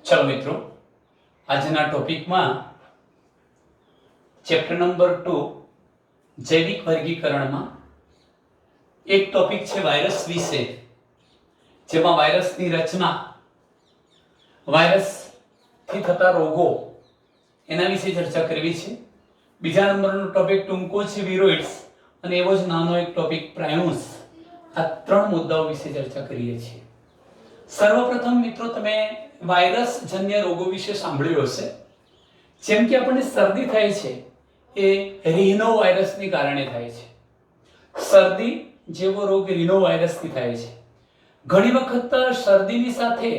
चलो मित्रों, આજના ટોપિકમાં ચેપ્ટર નંબર 2 જૈવિક વર્ગીકરણમાં એક ટોપિક છે વાયરસ વિશે, જેમાં વાયરસની રચના, વાયરસથી થતા રોગો એના વિશે ચર્ચા કરવી છે. બીજા નંબરનો ટોપિક ટૂંકો છે વિરોઇડ્સ, અને એવો જ નાનો એક ટોપિક પ્રાયુન્સ. આ ત્રણ મુદ્દાઓ વિશે ચર્ચા કરીએ છીએ. સર્વપ્રથમ મિત્રો, તમે વાયરસ જન્ય રોગો વિશે સાંભળ્યું હશે. જેમ કે આપણને શરદી થાય છે એ રિનો વાયરસને કારણે થાય છે. શરદી જેવો રોગ રિનો વાયરસથી થાય છે. ઘણી વખત શરદીની સાથે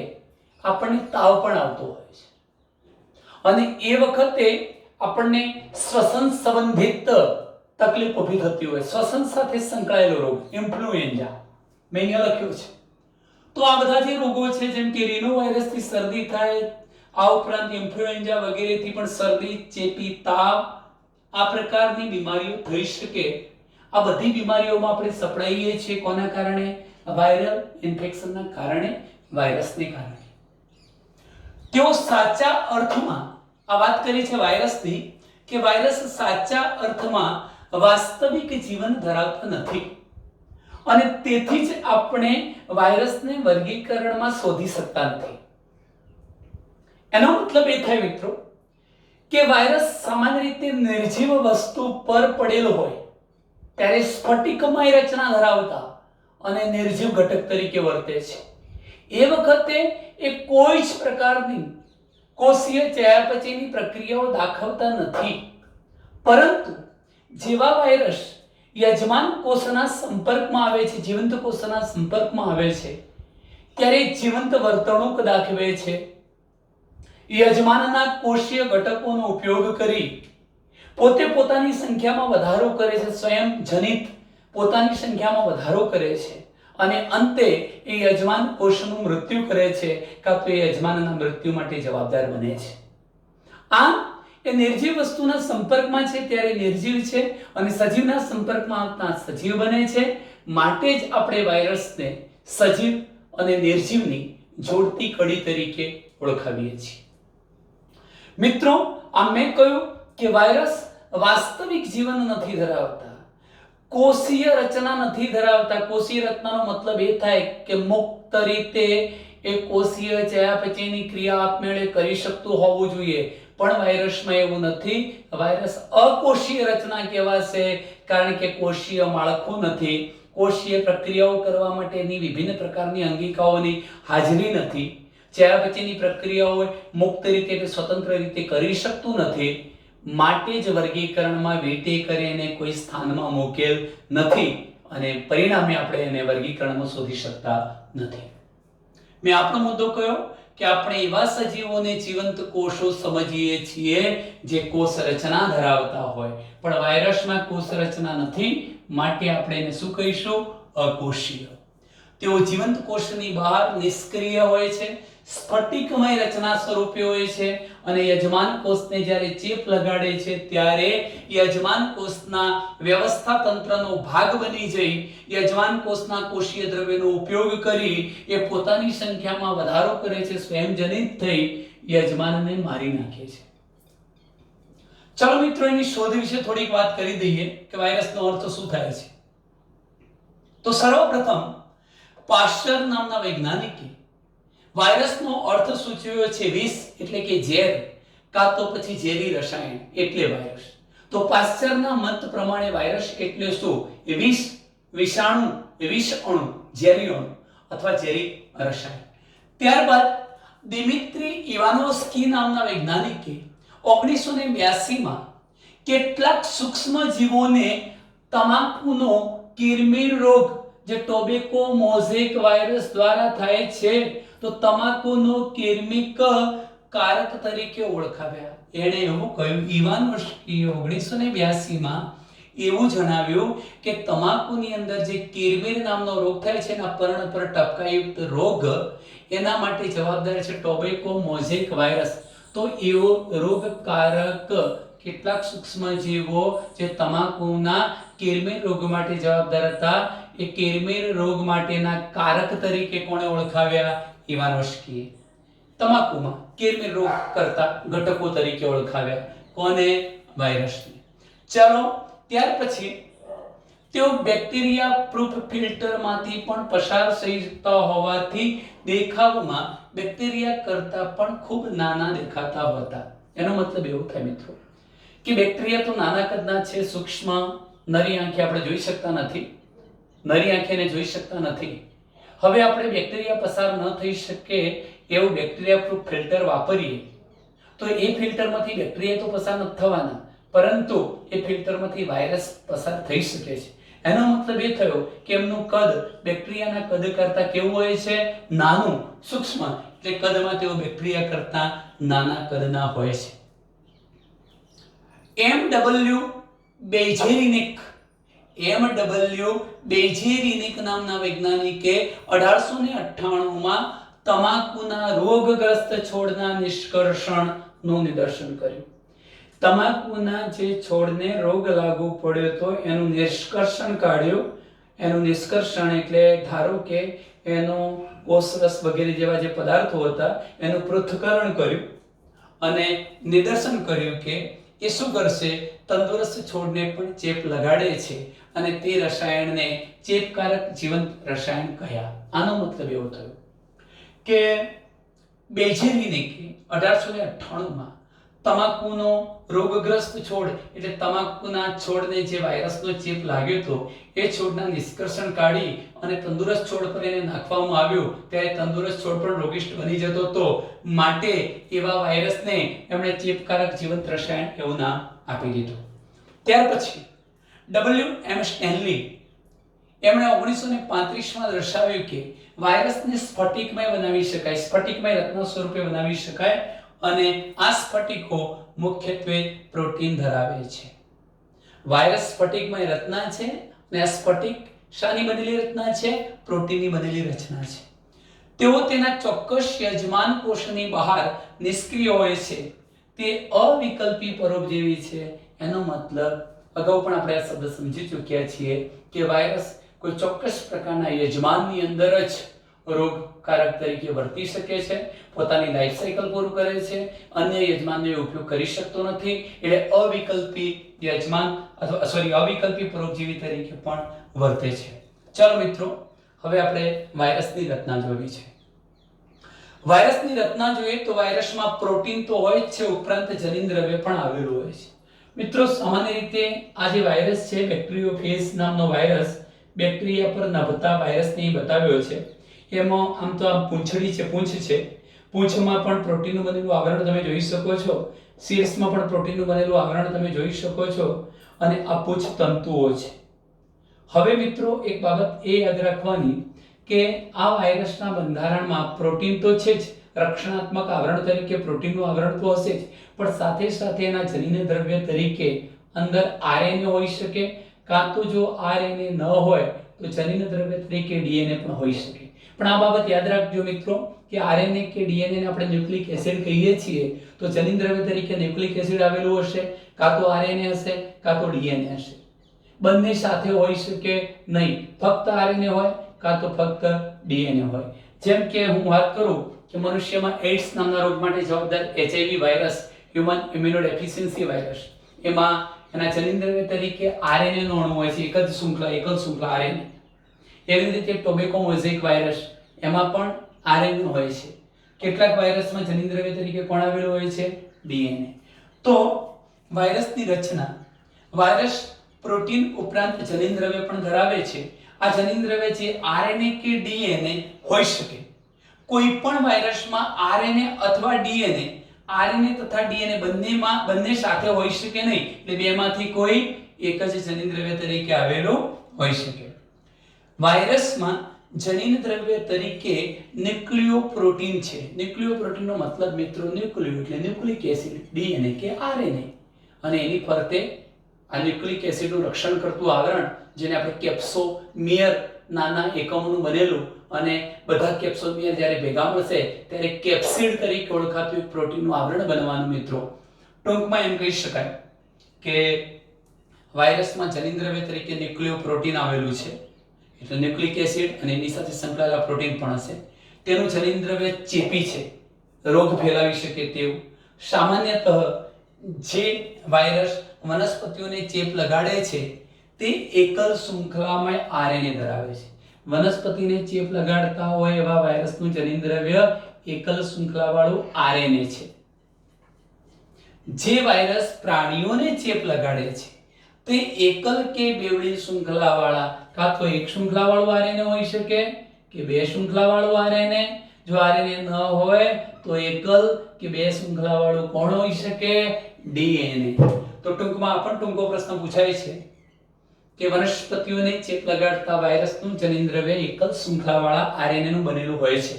આપણને તાવ પણ આવતો હોય છે, અને એ વખતે આપણને શ્વસન સંબંધિત તકલીફ ઊભી થતી હોય. શ્વસન સાથે સંકળાયેલો રોગ ઇન્ફ્લુએન્ઝા મેં અહીંયા લખ્યું છે. તો આ બધા જે રોગો છે, જેમ કે રિનો વાયરસથી શરદી થાય, આ ઉપરાંત ઇન્ફ્લુએન્ઝા વગેરેથી પણ શરદી, ચેપી તાવ, આ પ્રકારની બીમારીઓ થઈ શકે. આ બધી બીમારીઓમાં આપણે સપડાઈએ છીએ. કોના કારણે? વાયરલ ઇન્ફેક્શનના કારણે, વાયરસને કારણે. તેઓ સાચા અર્થમાં આ વાત કરી છે વાયરસની, કે વાયરસ સાચા અર્થમાં વાસ્તવિક જીવન ધરાવતા નથી, અને તેથી જ આપણે વાયરસને વર્ગીકરણમાં શોધી શકતા નથી. એનો મતલબ એ થાય મિત્રો કે વાયરસ સામાન્ય રીતે નિર્જીવ વસ્તુ પર પડેલો હોય ત્યારે સ્ફટિકમય રચના ધરાવતા અને નિર્જીવ ઘટક તરીકે વર્તે છે. એ વખતે એ કોઈ જ પ્રકારની કોષીય ચયાપચયની પ્રક્રિયાઓ દાખવતા નથી. પરંતુ જેવા વાયરસ યજમાન કોષના સંપર્કમાં આવે છે, જીવંત કોષના સંપર્કમાં આવે છે, ત્યારે જીવંત વર્તણૂક દાખવે છે. યજમાનના કોષીય ઘટકોનો ઉપયોગ કરી પોતે પોતાની સંખ્યામાં વધારો કરે છે, સ્વયં જનિત પોતાની સંખ્યામાં વધારો કરે છે, અને અંતે એ યજમાન કોષનું મૃત્યુ કરે છે, કાં તો એ યજમાનના મૃત્યુ માટે જવાબદાર બને છે. આમ એ નિર્જીવ વસ્તુના સંપર્કમાં છે ત્યારે નિર્જીવ છે, અને સજીવના સંપર્કમાં આવતા સજીવ બને છે. માટે જ આપણે વાયરસને સજીવ અને નિર્જીવની જોડતી કડી તરીકે ઓળખાવીએ છીએ. મિત્રો, આ મેં કહ્યું કે વાયરસ વાસ્તવિક જીવન નથી ધરાવતા, કોષીય રચના નથી ધરાવતા. કોષીય રચનાનો મતલબ એ થાય કે મુક્ત રીતે એ કોષીય ચયાપચયની ક્રિયા આપમેળે કરી શકતું હોવું જોઈએ, પણ વાયરસમાં એવું નથી. વાયરસ અકોષીય રચના કહેવાશે, કારણ કે કોષીય માળખું નથી, કોષીય પ્રક્રિયાઓ કરવા માટેની વિભિન્ન પ્રકારની અંગિકાઓની હાજરી નથી, ચયાપચયની પ્રક્રિયાઓ મુક્ત રીતે કે સ્વતંત્ર રીતે કરી શકતું નથી. માટે જ વર્ગીકરણમાં વીંટી કરીને કોઈ સ્થાનમાં મૂકેલ નથી, અને પરિણામે આપણે એને વર્ગીકરણમાં શોધી શકતા નથી. મેં આપણો મુદ્દો કયો કે આપણે એવા સજીવોને જીવંત કોષો સમજીએ છીએ જે કોષ રચના ધરાવતા હોય, પણ વાયરસમાં કોષ રચના નથી, માટે આપણે એને શું કહીશું? અકોષીય. તેઓ જીવંત કોષની બહાર નિષ્ક્રિય હોય છે, સ્ફટિકમય રચના સ્વરૂપે હોય છે, અને યજમાન કોષને જ્યારે ચેપ લગાડે છે ત્યારે યજમાન કોષના વ્યવસ્થા તંત્રનો ભાગ બની જઈ યજમાન કોષના કોષીય દ્રવ્યનો ઉપયોગ કરી એ પોતાની સંખ્યામાં વધારો કરે છે, સ્વયંજનિત થઈ યજમાનને મારી નાખે છે. ચલો મિત્રો, એની શોધ વિશે થોડીક વાત કરી દઈએ કે વાયરસનો અર્થ શું થાય છે. તો સર્વપ્રથમ પાશ્ચર નામના વૈજ્ઞાનિકે વાયરસનો અર્થ સૂચવ્યો છે વિષ, એટલે કે ઝેર, કાં તો પછી ઝેરી રસાયણ, એટલે વાયરસ. તો પાશ્ચરના મત પ્રમાણે વાયરસ એટલે શું? એ વિષ, વિષાણુ, વિષ અણુ, ઝેરી અણુ અથવા ઝેરી રસાયણ. ત્યારબાદ દિમિત્રી ઇવાનોસ્કી નામના વૈજ્ઞાનિકે 1982માં કેટલાક સૂક્ષ્મ જીવોને તમાકુનો કિરમિર રોગ, જે ટોબેકો મોઝેક વાયરસ દ્વારા થાય છે, તો તમાકુનો કિર્મિક કારક તરીકે ઓળખાવ્યા. એણે એવું કહ્યું, ઇવાનોસ્કીએ 1982માં એવું જણાવ્યું કે તમાકુની અંદર જે કિર્મિર નામનો રોગ થાય છે, એના પર્ણ પર ટપકાયુક્ત રોગ, એના માટે જવાબદાર છે ટોબેકો મોઝેક વાયરસ. તો એવો રોગકારક કેટલાક સૂક્ષ્મ જીવો જે તમાકુના કિર્મિર રોગ માટે જવાબદાર હતા, એ કિર્મિર રોગ માટેના કારક તરીકે કોણે ઓળખાવ્યા? ઇવાનોસ્કીએ. તમાકુમાં કિરમિર રોગ કરતા ઘટકો તરીકે ઓળખાવ્યા. કોને? વાયરસને. ચાલો ત્યાર પછી તેઓ બેક્ટેરિયા પ્રૂફ ફિલ્ટરમાંથી પણ પસાર થઈ શકતા હોવાથી દેખાવમાં બેક્ટેરિયા કરતા પણ ખૂબ નાના દેખાતા હતા. એનો મતલબ એવો થાય મિત્રો કે બેક્ટેરિયા તો નાના કદના છે, સૂક્ષ્મ, નરી આંખે આપણે જોઈ શકતા નથી, નરી આંખેને જોઈ શકતા નથી. હવે આપણે બેક્ટેરિયા પસાર ન થઈ શકે એવું બેક્ટેરિયા પ્રૂફ ફિલ્ટર વાપરીએ તો એ ફિલ્ટરમાંથી બેક્ટેરિયા તો પસાર નથી થવાના, પરંતુ એ ફિલ્ટરમાંથી વાયરસ પસાર થઈ શકે છે. એનો મતલબ એ થયો કે એમનું કદ બેક્ટેરિયાના કદ કરતા કેવું હોય છે? નાનું, સૂક્ષ્મ. એટલે કદમાં તેઓ બેક્ટેરિયા કરતા નાના કદના હોય છે. એમ.ડબલ્યુ. બેઝેરિનિક નામના વૈજ્ઞાનિકે 1898માં તમાકુના રોગગ્રસ્ત છોડના નિષ્કર્ષણનું નિદર્શન કર્યું. તમાકુના જે છોડને રોગ લાગુ પડ્યો તો એનું નિષ્કર્ષણ કાઢ્યું. એનું નિષ્કર્ષણ એટલે ધારો કે એનો કોષરસ વગેરે જેવા જે પદાર્થો હતા એનું પૃથ્થકરણ કર્યું અને નિદર્શન કર્યું કે એ શું કરશે? તંદુરસ્ત છોડને પણ ચેપ લગાડે છે અને તે રસાયણને ચેપકારક જીવંત રસાયણ કહ્યા. આનો મતલબ એવો થયો કે બેઝેરિનિકે 1898માં તમાકુનો રોગગ્રસ્ત છોડ એટલે તમાકુના છોડને જે વાયરસનો ચેપ લાગ્યો હતો એ છોડના નિષ્કર્ષણ કાઢી અને તંદુરસ્ત છોડ પર એને નાખવામાં આવ્યું ત્યારે તંદુરસ્ત છોડ પણ રોગિષ્ટ બની જતો હતો. માટે એવા વાયરસને એમણે ચેપકારક જીવંત રસાયણ એવું નામ આપી દીધું. ત્યાર પછી W.M. સ્ટેનલી એમણે 1935માં દર્શાવ્યું કે વાયરસને સ્ફટિકમય બનાવી શકાય, સ્ફટિકમય રત્ન સ્વરૂપે બનાવી શકાય અને આ સ્ફટિકો મુખ્યત્વે પ્રોટીન ધરાવે છે. વાયરસ સ્ફટિકમય રચના છે અને આ સ્ફટિક શાની બનેલી રચના છે? પ્રોટીનની બનેલી રચના છે. તેઓ તેના ચોક્કસ યજમાન કોષની બહાર નિષ્ક્રિય હોય છે. તે અવિકલ્પી પરોપજીવી છે. એનો મતલબ અગાઉ પણ આપણે આ શબ્દ સમજી ચૂક્યા છીએ કે વાયરસ કોઈ ચોક્કસ પ્રકારના યજમાનની અંદર જ રોગકારક તરીકે વર્તી શકે છે, પોતાની લાઈફ સાયકલ પૂરું કરે છે, અન્ય યજમાનનો ઉપયોગ કરી શકતો નથી. એટલે અવિકલ્પી યજમાન અથવા અવિકલ્પી પરોપજીવી તરીકે પણ વર્તે છે. ચાલો મિત્રો, હવે આપણે વાયરસની રચના જોવી છે. વાયરસની રચના જોઈએ તો વાયરસમાં પ્રોટીન તો હોય જ છે, ઉપરાંત જનીન દ્રવ્ય પણ આવેલું હોય છે. મિત્રો, સામાન્ય રીતે આ જે વાયરસ છે બેક્ટેરિયોફેજ નામનો વાયરસ બેક્ટેરિયા પર નભતા વાયરસને બતાવ્યો છે. એમાં આમ તો આ પૂંછડી છે, પૂંછ છે, પૂંછમાં પણ પ્રોટીનનું બનેલું આવરણ તમે જોઈ શકો છો, શીર્ષમાં પણ પ્રોટીનનું બનેલું આવરણ તમે જોઈ શકો છો અને આ પૂંછ તંતુઓ છે. હવે મિત્રો, એક બાબત એ યાદ રાખવાની કે આ વાયરસના બંધારણમાં પ્રોટીન તો છે જ, રક્ષણાત્મક આવરણ તરીકે પ્રોટીનનું આવરણ તો હશે જ, પણ સાથે સાથે એના જનીન દ્રવ્ય તરીકે અંદર આરએનએ હોઈ શકે, કાં તો જો આરએનએ ન હોય તો જનીન દ્રવ્ય તરીકે ડીએનએ પણ હોઈ શકે. પણ આ બાબત યાદ રાખજો મિત્રો કે આરએનએ કે ડીએનએ ને આપણે ન્યુક્લિક એસિડ કહીએ છીએ તો જનીન દ્રવ્ય તરીકે ન્યુક્લિક એસિડ આવેલું હશે, કાં તો આરએનએ હશે, કાં તો ડીએનએ હશે. બંને સાથે હોઈ શકે નહીં, ફક્ત આરએનએ હોય કાં તો ફક્ત ડીએનએ હોય. જેમ કે હું વાત કરું કે મનુષ્યમાં એઇડ્સ નામના રોગ માટે જવાબદાર એચઆઈવી વાયરસ, હ્યુમન ઇમ્યુનોડેફિશિયન્સી વાયરસ, એમાં એના જનીન દ્રવ્ય તરીકે આરએનએ નો અણુ હોય છે, એક જ શૃંખલા આરએનએ. એવી રીતે ટોબેકો મોઝેઇક વાયરસ, એમાં પણ આરએનએ હોય છે. કેટલાક વાયરસમાં જનીન દ્રવ્ય તરીકે કોણ આવેલું હોય છે? ડીએનએ. તો વાયરસની રચના, વાયરસ પ્રોટીન ઉપરાંત જનીન દ્રવ્ય પણ ધરાવે છે. આ જનીન દ્રવ્ય છે આરએનએ કે ડીએનએ હોઈ શકે. કોઈ પણ વાયરસમાં આરએનએ અથવા ડીએનએ, આરએનએ તથા ડીએનએ બંને સાથે હોઈ શકે નહીં. એટલે બેમાંથી કોઈ એક જ જનીન દ્રવ્ય તરીકે આવેલું હોઈ શકે. વાયરસમાં જનીન દ્રવ્ય તરીકે ન્યુક્લિયોપ્રોટીન છે. ન્યુક્લિયોપ્રોટીનનો મતલબ મિત્રો ન્યુક્લિયો એટલે ન્યુક્લિક એસિડ, ડીએનએ કે આરએનએ, અને એની ફરતે આ ન્યુક્લિક એસિડનું રક્ષણ કરતું આવરણ જેને આપણે કેપ્સોમિયર નાના એકમોનું બનેલું, અને બધા કેપ્સોમિયર જ્યારે ભેગા મળશે ત્યારે કેપ્સિડ તરીકે ઓળખાતું એક પ્રોટીનનું આવરણ બનવાનું. મિત્રો, ટૂંકમાં એમ કહી શકાય કે વાયરસમાં જનીન દ્રવ્ય તરીકે ન્યુક્લિયોપ્રોટીન આવેલું છે, એટલે ન્યુક્લિક એસિડ અને એની સાથે સંકળાયેલા પ્રોટીન પણ હશે. તેનું જનીન દ્રવ્ય ચેપી છે, રોગ ફેલાવી શકે તેવું. સામાન્યતઃ જે વાયરસ વનસ્પતિઓને ચેપ લગાડે છે તે એકલ શૃંખલામય આરએનએ ધરાવે છે. વનસ્પતિને ચેપ લગાડતા હોય એવા વાયરસનું જનીનદ્રવ્ય એકલ શૃંખલાવાળું આરએનએ છે. જે વાયરસ પ્રાણીઓને ચેપ લગાડે છે તે એકલ કે બેવડી શૃંખલાવાળા કાં તો એક શૃંખલાવાળું આરએનએ હોઈ શકે કે બે શૃંખલાવાળું આરએનએ. જો આરએનએ ન હોય તો એકલ કે બે શૃંખલાવાળું કોણ હોઈ શકે? ડીએનએ. તો ટૂંકમાં આ પણ ટૂંકો પ્રશ્ન પૂછાય છે કે વનસ્પતિઓને ચેપ લગાડતા વાયરસનું જનીનદ્રવ્ય એકલ શૃંખલાવાળા આરએનએ નું બનેલું હોય છે,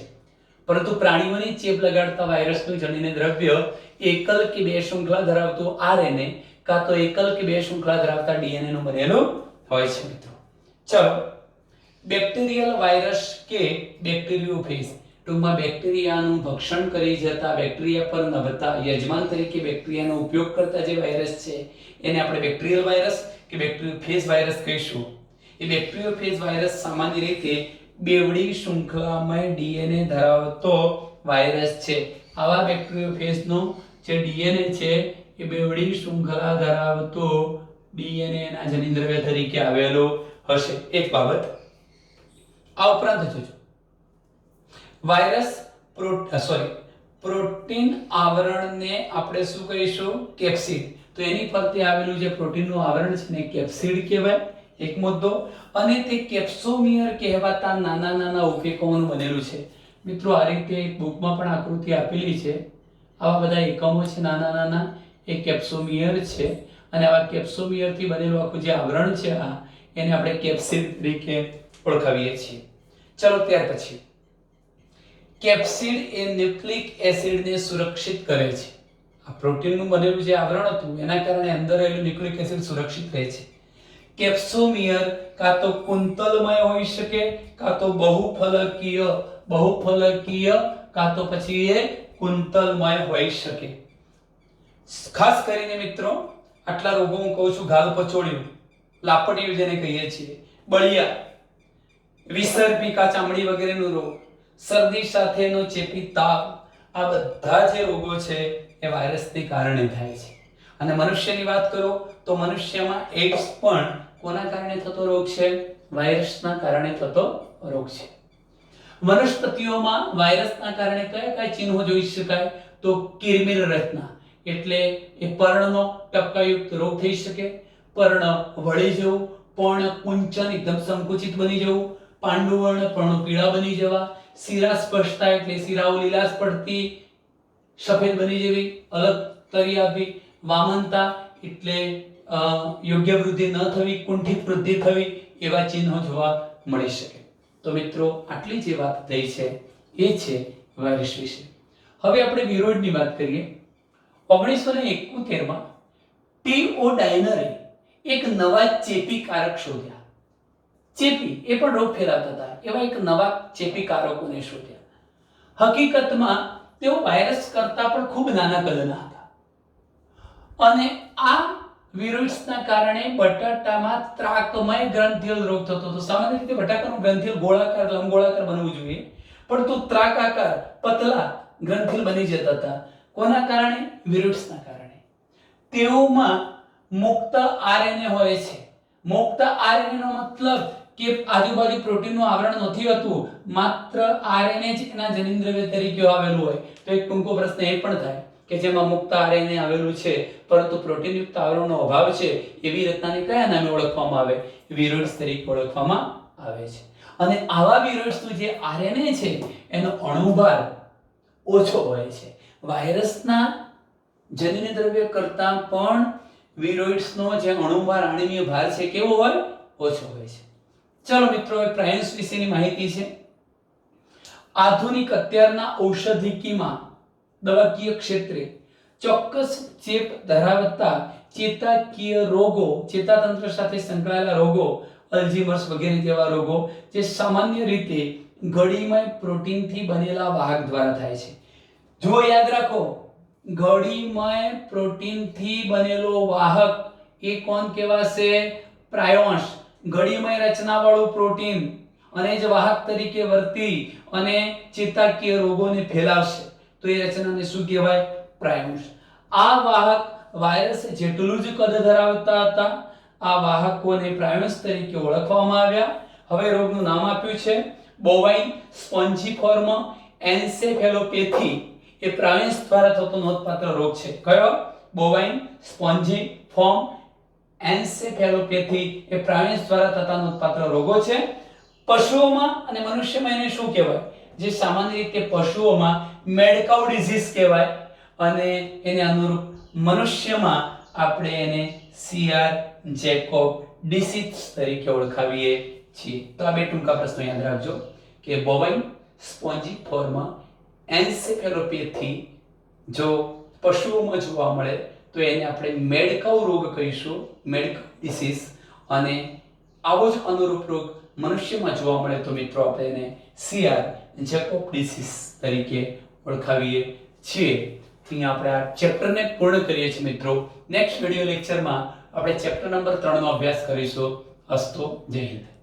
પરંતુ પ્રાણીઓને ચેપ લગાડતા વાયરસનું જનીનદ્રવ્ય એકલ કે બે શૃંખલા ધરાવતું આરએનએ કાં તો એકલ કે બે શૃંખલા ધરાવતા ડીએનએ નું બનેલું હોય છે. મિત્રો ચલો, બેક્ટેરિયલ વાયરસ કે બેક્ટેરિયોફેજ, ટૂંકમાં બેક્ટેરિયાનું ભક્ષણ કરી જતા, બેક્ટેરિયા પર નભતા, યજમાન તરીકે બેક્ટેરિયાનો ઉપયોગ કરતા જે વાયરસ છે એને આપણે બેક્ટેરિયલ વાયરસ કે બેક્ટેરિયોફેજ વાયરસ કહીશું. એ બેક્ટેરિયોફેજ વાયરસ સામાન્ય રીતે બેવડી શૃંખલામય ડીએનએ ધરાવતો વાયરસ છે. આવા બેક્ટેરિયોફેજનો જે ડીએનએ છે એ બેવડી શૃંખલા ધરાવતો ડીએનએ ના જનીનદ્રવ્ય તરીકે આવેલો હશે. એક બાબત આ ઉપરાંત જોજો, વાયરસ પ્રોટીન આવરણને આપણે શું કહીશું? કેપ્સિડ. તો એની ફરતે આવેલું જે પ્રોટીનનું આવરણ છે ને કેપ્સિડ કહેવાય, એક મુદ્દો. અને તે કેપ્સોમિયર કહેવાતા નાના નાના ઉપેકમોનું બનેલું છે. મિત્રો આ રીતે એક બુકમાં પણ આકૃતિ આપેલી છે. આવા બધા એકમો છે નાના નાના, એ કેપ્સોમિયર છે. અને આવા કેપ્સોમિયર થી બનેલું આખું જે આવરણ છે આ એને આપણે કેપ્સિડ તરીકે ઓળખાવીએ છીએ. ચલો ત્યાર પછી કેપ્સિડ એ ન્યુક્લિક એસિડને સુરક્ષિત કરે છે. આ પ્રોટીનનું બનેલું જે આવરણ હતું એના કારણે અંદર રહેલું ન્યુક્લિક એસિડ સુરક્ષિત રહે છે. કેપ્સોમિયર કાં તો કુંતલમય હોઈ શકે, કાં તો બહુફલકીય કાં તો પછી એ કુંતલમય હોઈ શકે. ખાસ કરીને મિત્રો આટલા રોગો હું કહું છું: ગાલપચોળિયું, લાપટીયું જેને કહીએ છીએ, બળિયા, વિસર્પિકા ચામડી વગેરેનો રોગ, શરદી સાથેનો ચેપી તાવ, આ બધા જે રોગો છે એ વાયરસને કારણે થાય છે. અને મનુષ્યની વાત કરો તો મનુષ્યમાં એડ્સ પણ કોના કારણે થતો રોગ છે? વાયરસના કારણે થતો રોગ છે. વનસ્પતિઓમાં વાયરસના કારણે કયા કયા ચિહ્નો જોઈ શકાય? તો કિરમિર રચના, એટલે એ પર્ણનો ટપકાયુક્ત રોગ થઈ શકે, પર્ણ વળી જવું, પર્ણ કુંચન એકદમ સંકુચિત બની જવું, પાંડુવર્ણ પર્ણો પીળા બની જવા, શિરા સ્પષ્ટતા એટલે શિરાઓ લીલાશ પડતી, સફેદ બની જવી, અલગ તરી આવવી, વામનતા એટલે યોગ્ય વૃદ્ધિ ન થવી, કુંઠિત વૃદ્ધિ થવી, એવા ચિહ્નો જોવા મળી શકે. તો મિત્રો આટલી જે વાત થઈ છે એ છે વાયરસ વિશે. હવે આપણે વિરોધની વાત કરીએ. 1971 ટીઓ ડાયનરે એક નવા ચેપી કારક શોધ્યા. ચેપી એ પણ રોગ ફેલાવતા હતા એવા એક નવા ચેપી કારકોને શોધ્યા. હકીકતમાં તેઓ વાયરસ કરતા પણ ખૂબ નાના કદના હતા અને આ વિરુદ્ધના કારણે બટાટામાં ત્રાકમય ગ્રંથિયલ રોગ થતો હતો. સામાન્ય રીતે બટાકાનું ગ્રંથિયલ ગોળાકાર લંબગોળાકાર બનવું જોઈએ, પણ તો ત્રાકાકાર પતલા ગ્રંથિયલ બની જતા હતા. કોના કારણે? વિરુદ્ધના કારણે. તેઓમાં મુક્ત આરએનએ હોય છે. મુક્ત આરએનએ નો મતલબ કે આજુબાજુ પ્રોટીનનું આવરણ નથી હોતું, માત્ર આરએનએ જ એના જનીનદ્રવ્ય તરીકે આવેલું હોય. તો એક ટૂંકો પ્રશ્ન એ પણ થાય કે જેમાં મુક્ત આરએનએ આવેલું છે પરંતુ પ્રોટીનયુક્ત આવરણનો અભાવ છે, એવી રચનાને કયા નામે ઓળખવામાં આવે? વિરુદ્ધ તરીકે ઓળખવામાં આવે છે. અને આવા વિરુદ્ધનું જે આરએનએ છે એનો અણુભાર ઓછો હોય છે. વાયરસના જનીનદ્રવ્ય કરતાં પણ વિરુદ્ધનો જે અણુભાર, આણ્વીય ભાર છે કેવો હોય? ઓછો હોય છે. ચલો મિત્રો, હવે પ્રાયન્સ વિશેની માહિતી છે. આધુનિક અત્યારના ઔષધિકીમાં દવાકીય ક્ષેત્રે ચોક્કસ ચેપ ધરાવતા ચેતાકીય રોગો, ચેતાતંત્ર સાથે સંકળાયેલા રોગો, અલ્ઝીમર્સ વગેરે જેવા રોગો જે સામાન્ય રીતે ગળીમય પ્રોટીનથી બનેલા વાહક દ્વારા થાય છે. જો યાદ રાખો, ગળીમય પ્રોટીનથી બનેલો વાહક એ કોણ કહેવાશે? પ્રાયોન્સ. ગળીમય રચનાવાળું પ્રોટીન અને જ વાહક તરીકે વર્તી અને ચેતાકીય રોગોને ફેલાવશે. તો એ રચનાને શું કહેવાય? પ્રાઇમ્સ. આ વાહક વાયરસ જેટલું જ કદ ધરાવતા હતા. આ વાહકોને પ્રાઇમ્સ તરીકે ઓળખવામાં આવ્યા. હવે રોગનું નામ આપ્યું છે બોવાઇન સ્પોન્જીફોર્મ એન્સેફેલોપેથી. એ પ્રાઇમ્સ દ્વારા થતો નોંધપાત્ર રોગ છે. કયો? બોવાઇન સ્પોન્જીફોર્મ એન્સેફેલોપેથી એ પ્રાઇમ્સ દ્વારા થતા નોંધપાત્ર રોગો છે. પશુઓમાં અને મનુષ્યમાં એને શું કહેવાય? જે સામાન્ય રીતે પશુઓમાં મેડ કાઉ ડિઝીઝ કહેવાય અને એને અનુરૂપ મનુષ્યમાં આપણે એને CR જેકોબ ડિસીઝ તરીકે ઓળખાવીએ છીએ. તો આ બે ટૂંકા પ્રશ્નો યાદ રાખજો કે બોવાઇન સ્પોન્જીફોર્મ એન્સેફેલોપેથી જો પશુઓમાં જોવા મળે તો એને આપણે મેડ કાઉ રોગ કહીશું, મેડ કાઉ ડિસીઝ. અને આવો જ અનુરૂપ રોગ મનુષ્યમાં જોવા મળે તો મિત્રો આપણે એને CR જેકોબ ડિસીઝ તરીકે ઓળખાવીએ છીએ. અહીંયા આપણે આ ચેપ્ટરને પૂર્ણ કરીએ છીએ મિત્રો. નેક્સ્ટ વિડિયો લેક્ચરમાં આપણે ચેપ્ટર નંબર 3 નો અભ્યાસ કરીશું. અસ્તુ. જય હિન્દ.